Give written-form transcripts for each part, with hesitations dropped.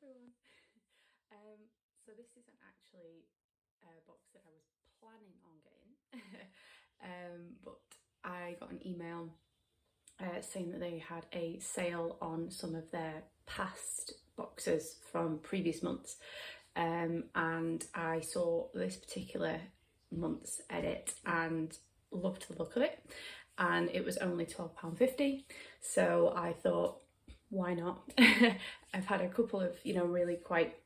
everyone. So this isn't actually a box that I was planning on getting, but I got an email saying that they had a sale on some of their past boxes from previous months, and I saw this particular month's edit and loved the look of it, and it was only £12.50, so I thought, why not? I've had a couple of, really quite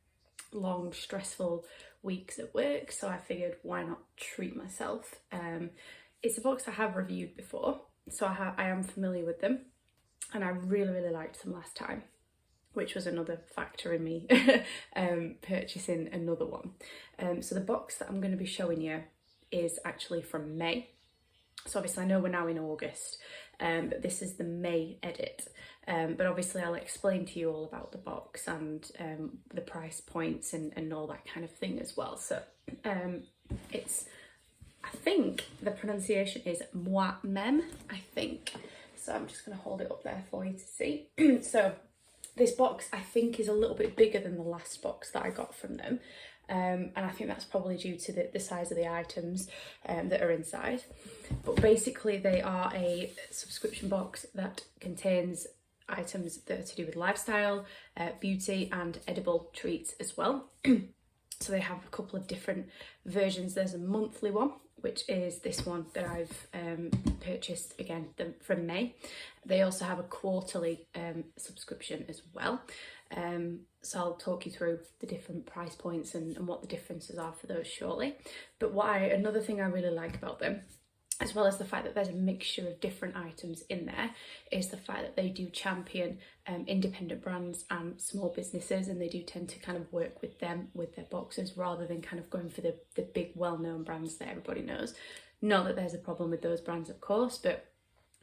long, stressful weeks at work, so I figured, why not treat myself? It's a box I have reviewed before, so I am familiar with them, and I really liked them last time, which was another factor in me purchasing another one. So the box that I'm going to be showing you is actually from May. So obviously I know we're now in August, but this is the May edit. But obviously I'll explain to you all about the box and the price points and all that kind of thing as well. So I think the pronunciation is Moi Meme, I think. So I'm just going to hold it up there for you to see. So this box I think is a little bit bigger than the last box that I got from them. And I think that's probably due to the size of the items that are inside. But basically they are a subscription box that contains items that are to do with lifestyle, beauty and edible treats as well. So they have a couple of different versions. There's a monthly one, which is this one that I've purchased again from May. They also have a quarterly subscription as well. So I'll talk you through the different price points and what the differences are for those shortly. But another thing I really like about them, as well as the fact that there's a mixture of different items in there, is the fact that they do champion independent brands and small businesses, and they do tend to kind of work with them with their boxes rather than kind of going for the big well-known brands that everybody knows. Not that there's a problem with those brands, of course, but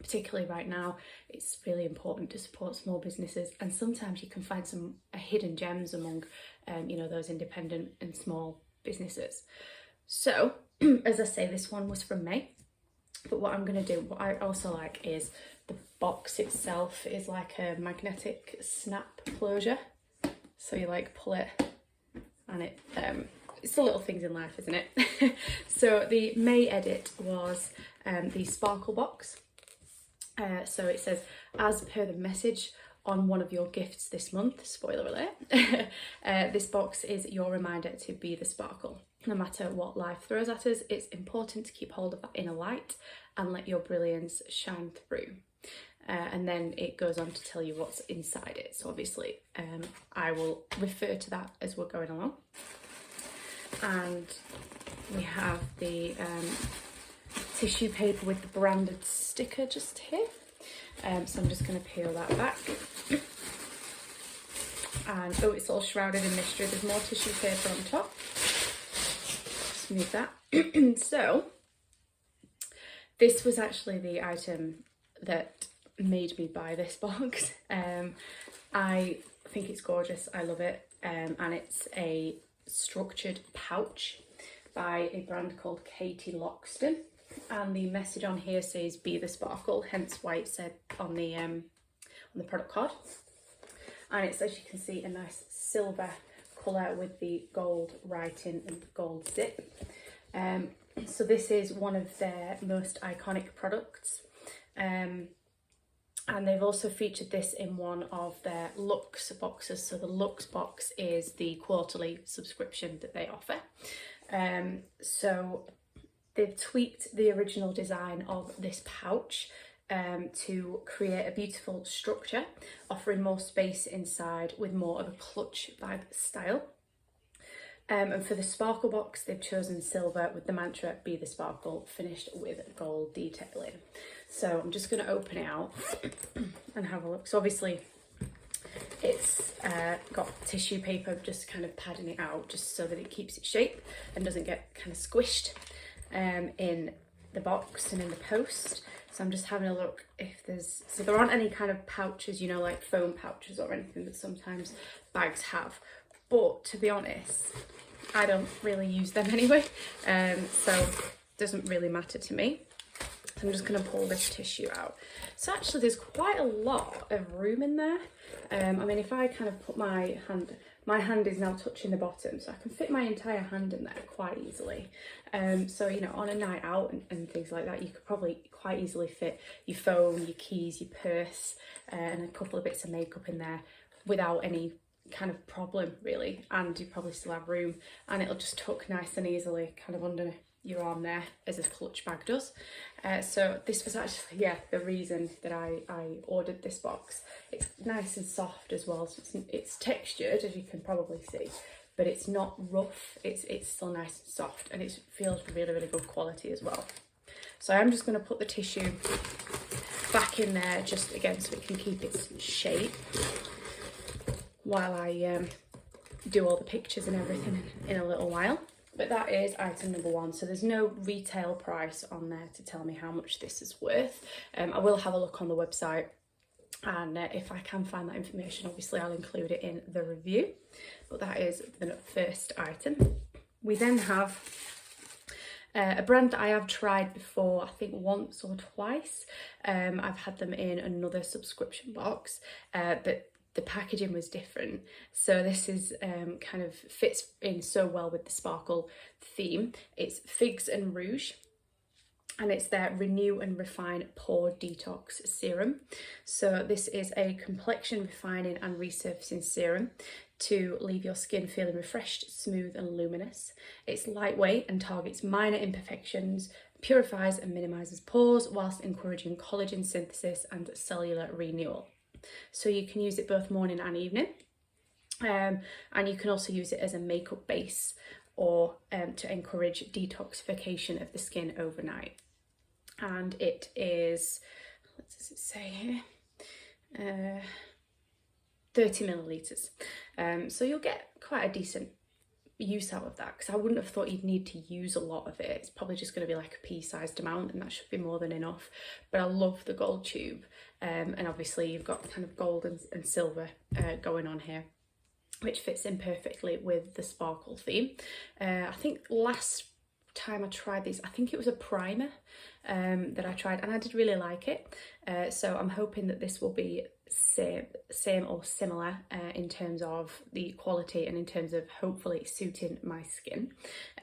particularly right now it's really important to support small businesses, and sometimes you can find some hidden gems among those independent and small businesses. So as I say, this one was from May. But what I'm going to do, what I also like, is the box itself is like a magnetic snap closure. So you like pull it and it's the little things in life, isn't it? So the May edit was the sparkle box. So it says, as per the message on one of your gifts this month, spoiler alert, this box is your reminder to be the sparkle. No matter what life throws at us, it's important to keep hold of that inner light and let your brilliance shine through. And then it goes on to tell you what's inside it. So obviously I will refer to that as we're going along. And we have the tissue paper with the branded sticker just here. So I'm just going to peel that back. And oh, it's all shrouded in mystery. There's more tissue paper on top. Just move that. So this was actually the item that made me buy this box. I think it's gorgeous. I love it. And it's a structured pouch by a brand called Katie Loxton. And the message on here says "Be the Sparkle," hence why it said on the product card. And it's, as you can see, a nice silver colour with the gold writing and gold zip. So this is one of their most iconic products, and they've also featured this in one of their Luxe boxes. So the Luxe box is the quarterly subscription that they offer. So they've tweaked the original design of this pouch to create a beautiful structure, offering more space inside with more of a clutch bag style. And for the sparkle box, they've chosen silver with the mantra "Be the Sparkle," finished with gold detailing. So I'm just going to open it out and have a look. So obviously it's got tissue paper just kind of padding it out, just so that it keeps its shape and doesn't get kind of squished in the box and in the post. So I'm just having a look if so there aren't any kind of pouches, like foam pouches or anything that sometimes bags have. But to be honest, I don't really use them anyway, so it doesn't really matter to me. So I'm just going to pull this tissue out. So actually there's quite a lot of room in there. I mean, if I kind of put my hand is now touching the bottom, so I can fit my entire hand in there quite easily. So, you know, on a night out and things like that, you could probably quite easily fit your phone, your keys, your purse, and a couple of bits of makeup in there without any kind of problem really. And you probably still have room, and it'll just tuck nice and easily kind of under your arm there, as a clutch bag does. So this was actually, yeah, the reason that I ordered this box. It's nice and soft as well, so it's textured, as you can probably see, but it's not rough. It's still nice and soft, and it feels really, really good quality as well. So I'm just going to put the tissue back in there, just again so it can keep its shape, while I do all the pictures and everything in a little while. But that is item number 1. So there's no retail price on there to tell me how much this is worth. I will have a look on the website, and if I can find that information, obviously I'll include it in the review. But that is the first item. We then have a brand that I have tried before, I think once or twice. I've had them in another subscription box, but the packaging was different. So this is kind of fits in so well with the sparkle theme. It's Figs and Rouge, and it's their Renew and Refine Pore Detox Serum. So this is a complexion refining and resurfacing serum to leave your skin feeling refreshed, smooth and luminous. It's lightweight and targets minor imperfections, purifies and minimises pores whilst encouraging collagen synthesis and cellular renewal. So you can use it both morning and evening, and you can also use it as a makeup base, or to encourage detoxification of the skin overnight. And it is, what does it say here, 30 millilitres. So you'll get quite a decent use out of that, because I wouldn't have thought you'd need to use a lot of it. It's probably just going to be like a pea-sized amount, and that should be more than enough. But I love the gold tube, and obviously you've got kind of gold and silver going on here, which fits in perfectly with the sparkle theme. I think last time I tried these, I think it was a primer that I tried, and I did really like it. So I'm hoping that this will be same or similar in terms of the quality, and in terms of hopefully suiting my skin.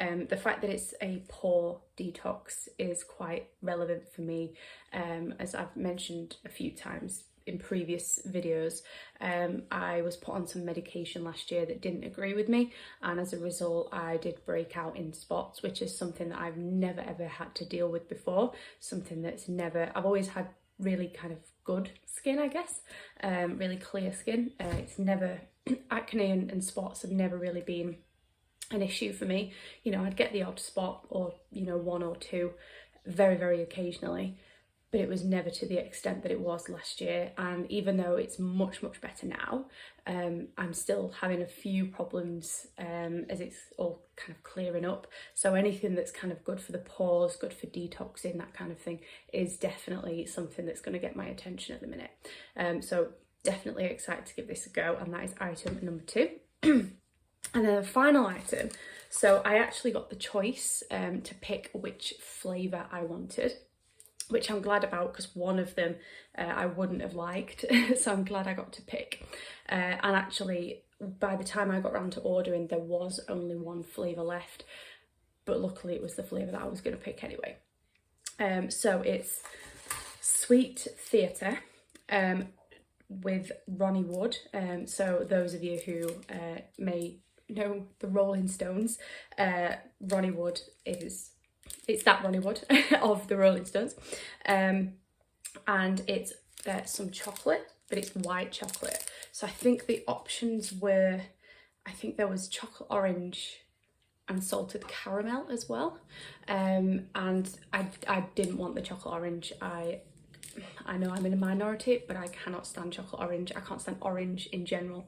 The fact that it's a pore detox is quite relevant for me, as I've mentioned a few times in previous videos. I was put on some medication last year that didn't agree with me, and as a result I did break out in spots, which is something that I've never ever had to deal with before. Something that's I've always had really kind of good skin, I guess, really clear skin. It's never, acne and spots have never really been an issue for me. You know, I'd get the odd spot, or, you know, 1 or 2 very, very occasionally, but it was never to the extent that it was last year. And even though it's much, much better now, I'm still having a few problems as it's all kind of clearing up. So anything that's kind of good for the pores, good for detoxing, that kind of thing, is definitely something that's going to get my attention at the minute. So definitely excited to give this a go, and that is item number 2. And then the final item, so I actually got the choice to pick which flavour I wanted, which I'm glad about, because one of them I wouldn't have liked, so I'm glad I got to pick. And actually, by the time I got around to ordering, there was only one flavour left, but luckily it was the flavour that I was going to pick anyway. So it's Sweet Theatre with Ronnie Wood. So those of you who may know the Rolling Stones, Ronnie Wood it's that Ronnie Wood of the Rolling Stones, and it's some chocolate, but it's white chocolate. So I think the options were, I think there was chocolate orange and salted caramel as well, and I didn't want the chocolate orange. I know I'm in a minority, but I cannot stand chocolate orange. I can't stand orange in general.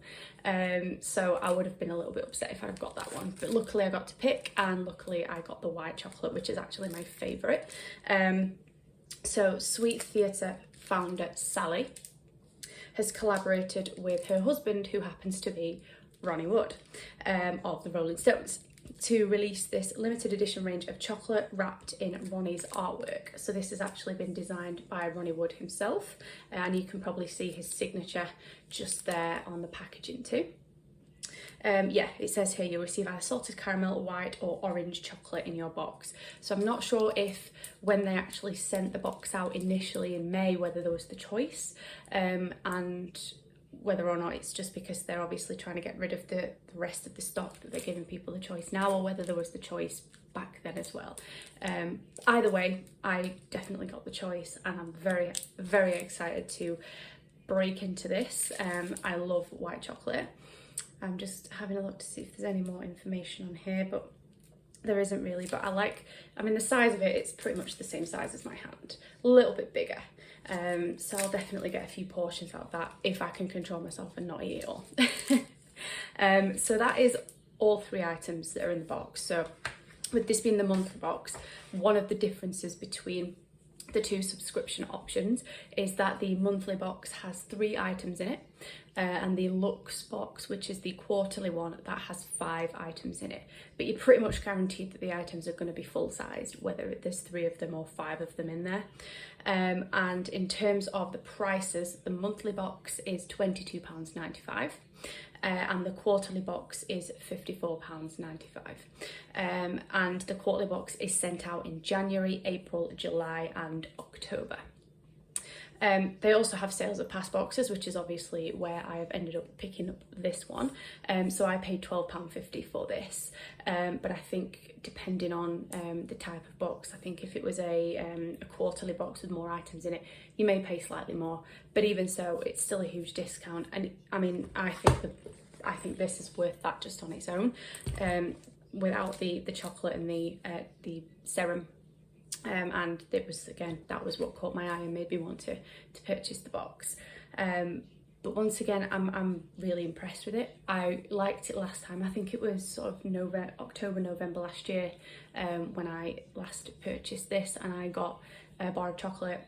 So I would have been a little bit upset if I'd got that one. But luckily I got to pick, and luckily I got the white chocolate, which is actually my favourite. So Sweet Theatre founder Sally has collaborated with her husband, who happens to be Ronnie Wood of the Rolling Stones to release this limited edition range of chocolate wrapped in Ronnie's artwork. So this has actually been designed by Ronnie Wood himself, and you can probably see his signature just there on the packaging too. Yeah, it says here you'll receive either salted caramel, white or orange chocolate in your box. So I'm not sure if when they actually sent the box out initially in May, whether there was the choice, and whether or not it's just because they're obviously trying to get rid of the rest of the stock that they're giving people the choice now, or whether there was the choice back then as well. Either way, I definitely got the choice, and I'm very, very excited to break into this. I love white chocolate. I'm just having a look to see if there's any more information on here, but there isn't really. But I mean, the size of it, it's pretty much the same size as my hand, a little bit bigger. So I'll definitely get a few portions out of that if I can control myself and not eat it all. So that is all 3 items that are in the box. So with this being the monthly box, one of the differences between the 2 subscription options is that the monthly box has 3 items in it, and the Luxe box, which is the quarterly one, that has 5 items in it. But you're pretty much guaranteed that the items are going to be full sized, whether there's 3 of them or 5 of them in there. And in terms of the prices, the monthly box is £22.95. And the quarterly box is £54.95. And the quarterly box is sent out in January, April, July and October. They also have sales of pass boxes, which is obviously where I have ended up picking up this one. So I paid £12.50 for this. But I think depending on the type of box, I think if it was a quarterly box with more items in it, you may pay slightly more. But even so, it's still a huge discount. And I mean, I think this is worth that just on its own, without the chocolate and the serum. And it was, again, that was what caught my eye and made me want to purchase the box. But once again, I'm really impressed with it. I liked it last time. I think it was sort of October, November last year, when I last purchased this, and I got a bar of chocolate,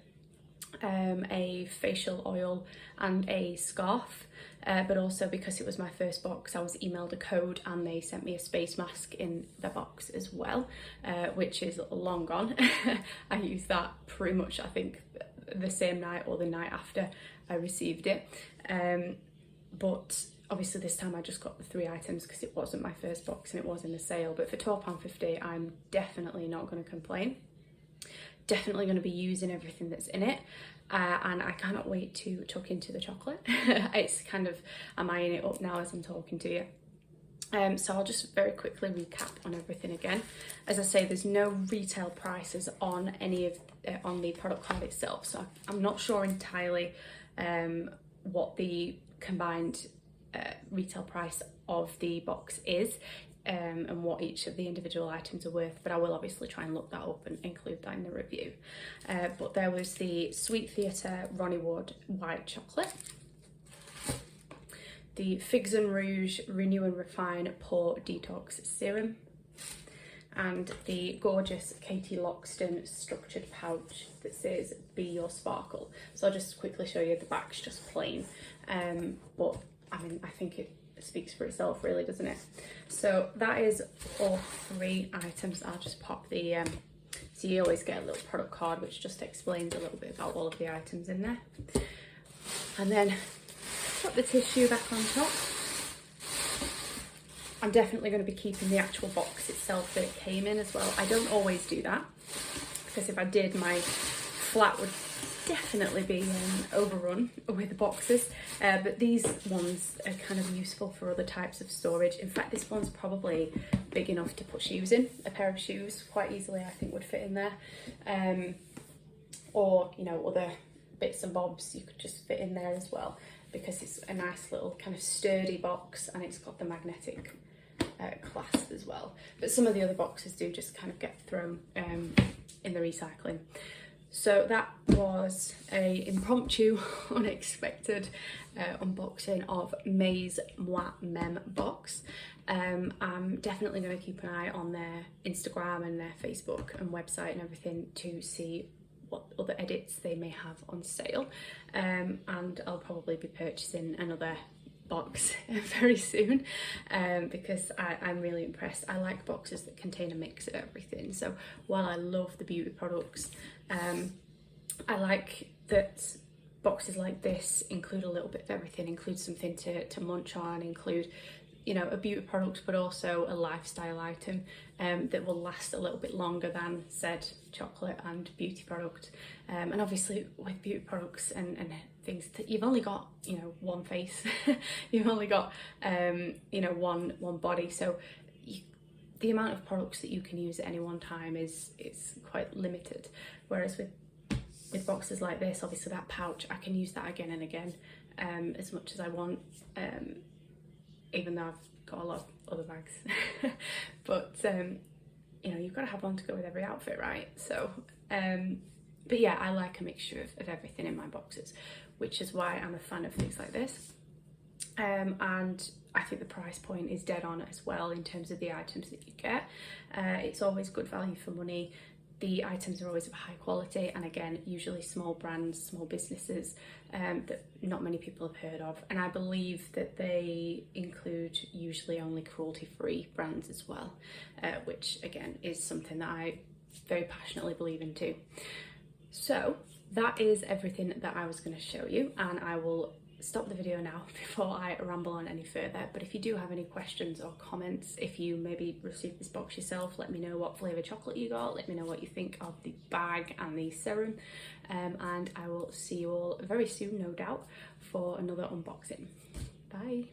a facial oil and a scarf. But also because it was my first box, I was emailed a code and they sent me a space mask in the box as well, which is long gone. I used that pretty much, I think, the same night or the night after I received it. But obviously this time I just got the 3 items because it wasn't my first box and it was in a sale. But for £12.50, I'm definitely not going to complain. Definitely going to be using everything that's in it, and I cannot wait to tuck into the chocolate. It's kind of, I'm eyeing it up now as I'm talking to you. So I'll just very quickly recap on everything again. As I say, there's no retail prices on any of on the product card itself, so I'm not sure entirely what the combined retail price of the box is. And what each of the individual items are worth, but I will obviously try and look that up and include that in the review. But there was the Sweet Theatre Ronnie Wood white chocolate, the Figs and Rouge Renew and Refine Pore Detox Serum, and the gorgeous Katie Loxton structured pouch that says Be Your Sparkle. So I'll just quickly show you, the back's just plain, but I mean, I think it speaks for itself really, doesn't it? So that is all 3 items. I'll just pop the so you always get a little product card which just explains a little bit about all of the items in there, and then put the tissue back on top. I'm definitely going to be keeping the actual box itself that it came in as well. I don't always do that because if I did, my flat would definitely be overrun with boxes, but these ones are kind of useful for other types of storage. In fact, this one's probably big enough to put shoes in. A pair of shoes quite easily I think would fit in there, or you know, other bits and bobs you could just fit in there as well, because it's a nice little kind of sturdy box and it's got the magnetic clasp as well. But some of the other boxes do just kind of get thrown in the recycling. So that was a impromptu, unexpected unboxing of May's Moi Meme box. I'm definitely going to keep an eye on their Instagram and their Facebook and website and everything to see what other edits they may have on sale. And I'll probably be purchasing another box very soon, because I'm really impressed. I like boxes that contain a mix of everything. So while I love the beauty products, I like that boxes like this include a little bit of everything, include something to munch on, include, you know, a beauty product, but also a lifestyle item that will last a little bit longer than said chocolate and beauty product. And obviously with beauty products and things, that you've only got, you know, one face, you've only got, you know, one body. So the amount of products that you can use at any one time is quite limited. Whereas with boxes like this, obviously that pouch, I can use that again and again, as much as I want, even though I've got a lot of other bags. But you know, you've got to have one to go with every outfit, right? So but yeah, I like a mixture of everything in my boxes, which is why I'm a fan of things like this. And I think the price point is dead on as well in terms of the items that you get. It's always good value for money. The items are always of high quality, and again, usually small brands, small businesses that not many people have heard of. And I believe that they include usually only cruelty-free brands as well, which again is something that I very passionately believe in too. So that is everything that I was going to show you, and I will stop the video now before I ramble on any further. But if you do have any questions or comments, if you maybe received this box yourself, let me know what flavour chocolate you got, let me know what you think of the bag and the serum, and I will see you all very soon, no doubt, for another unboxing. Bye.